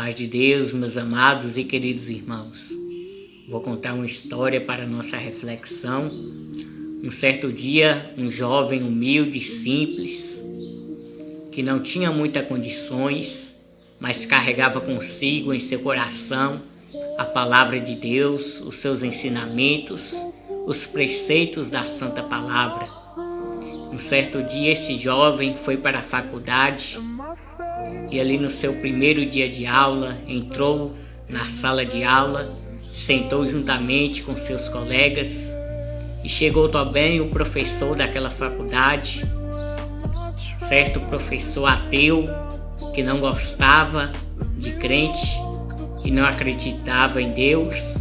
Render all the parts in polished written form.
Paz de Deus, meus amados e queridos irmãos. Vou contar uma história para nossa reflexão. Um certo dia, um jovem humilde, simples, que não tinha muitas condições, mas carregava consigo em seu coração a palavra de Deus, os seus ensinamentos, os preceitos da Santa Palavra. Um certo dia, este jovem foi para a faculdade e ali no seu primeiro dia de aula, entrou na sala de aula, sentou juntamente com seus colegas e chegou também o professor daquela faculdade, certo professor ateu que não gostava de crente e não acreditava em Deus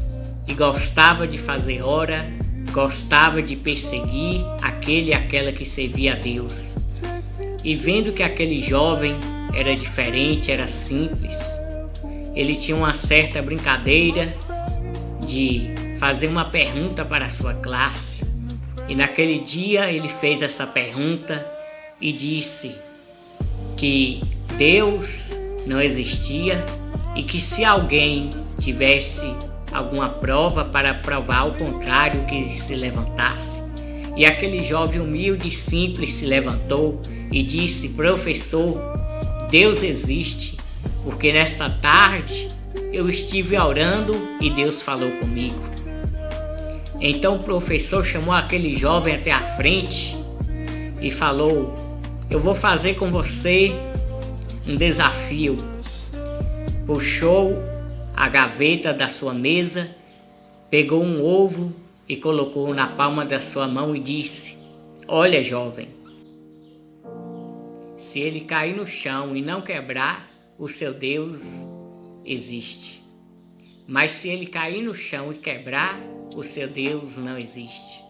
e gostava de fazer hora, gostava de perseguir aquele e aquela que servia a Deus. E vendo que aquele jovem era diferente, era simples, ele tinha uma certa brincadeira de fazer uma pergunta para a sua classe. E naquele dia ele fez essa pergunta e disse que Deus não existia e que se alguém tivesse alguma prova para provar o contrário, que se levantasse. E aquele jovem humilde e simples se levantou e disse: professor, Deus existe, porque nessa tarde eu estive orando e Deus falou comigo. Então o professor chamou aquele jovem até a frente e falou: eu vou fazer com você um desafio. Puxou a gaveta da sua mesa, pegou um ovo e colocou na palma da sua mão e disse: olha, jovem, se ele cair no chão e não quebrar, o seu Deus existe. Mas se ele cair no chão e quebrar, o seu Deus não existe.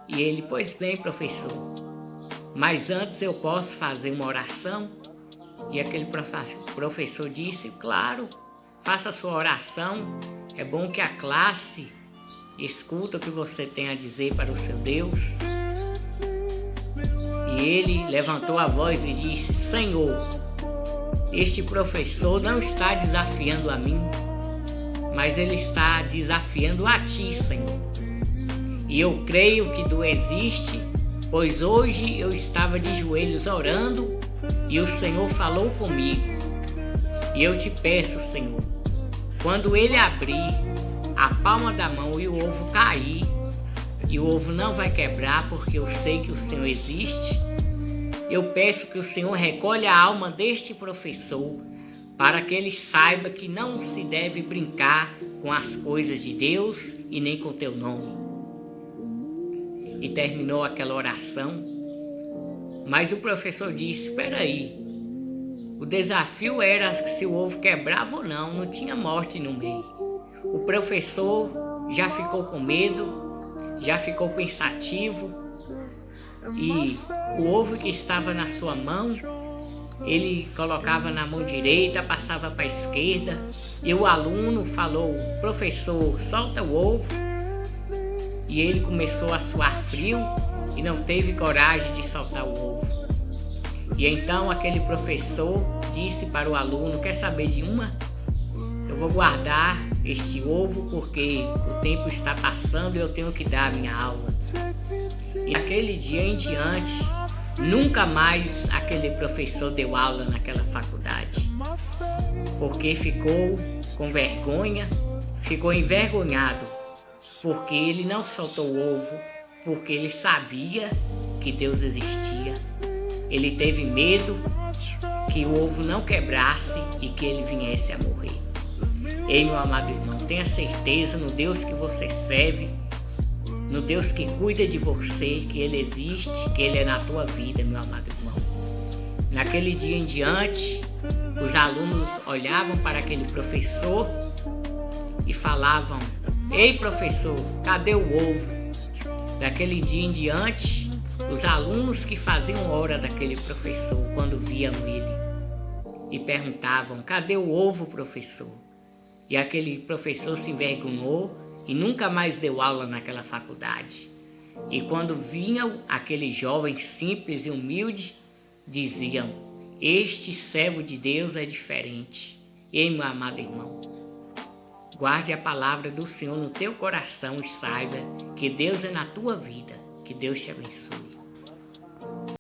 E ele: pois bem, professor, mas antes eu posso fazer uma oração? E aquele professor disse: claro, faça a sua oração. É bom que a classe escuta o que você tem a dizer para o seu Deus. E ele levantou a voz e disse: Senhor, este professor não está desafiando a mim, mas ele está desafiando a ti, Senhor. E eu creio que tu existe, pois hoje eu estava de joelhos orando e o Senhor falou comigo. E eu te peço, Senhor, quando ele abrir a palma da mão e o ovo cair, e o ovo não vai quebrar porque eu sei que o Senhor existe, eu peço que o Senhor recolha a alma deste professor para que ele saiba que não se deve brincar com as coisas de Deus e nem com teu nome. E terminou aquela oração, mas o professor disse: espera aí, o desafio era se o ovo quebrava ou não, não tinha morte no meio. O professor já ficou com medo, já ficou pensativo, e o ovo que estava na sua mão, ele colocava na mão direita, passava para a esquerda, e o aluno falou: professor, solta o ovo. E ele começou a suar frio e não teve coragem de soltar o ovo. E então aquele professor disse para o aluno: quer saber de uma? Eu vou guardar este ovo porque o tempo está passando e eu tenho que dar a minha aula. E naquele dia em diante, nunca mais aquele professor deu aula naquela faculdade, porque ficou com vergonha, ficou envergonhado, porque ele não soltou o ovo, porque ele sabia que Deus existia. Ele teve medo que o ovo não quebrasse e que ele viesse a morrer. Ei, meu amado irmão, tenha certeza no Deus que você serve, no Deus que cuida de você, que Ele existe, que Ele é na tua vida, meu amado irmão. Naquele dia em diante, os alunos olhavam para aquele professor e falavam: ei, professor, cadê o ovo? Daquele dia em diante, os alunos que faziam hora daquele professor, quando viam ele, e perguntavam: cadê o ovo, professor? E aquele professor se envergonhou e nunca mais deu aula naquela faculdade. E quando vinham aquele jovem simples e humilde, diziam: este servo de Deus é diferente. Ei, meu amado irmão, guarde a palavra do Senhor no teu coração e saiba que Deus é na tua vida. Que Deus te abençoe.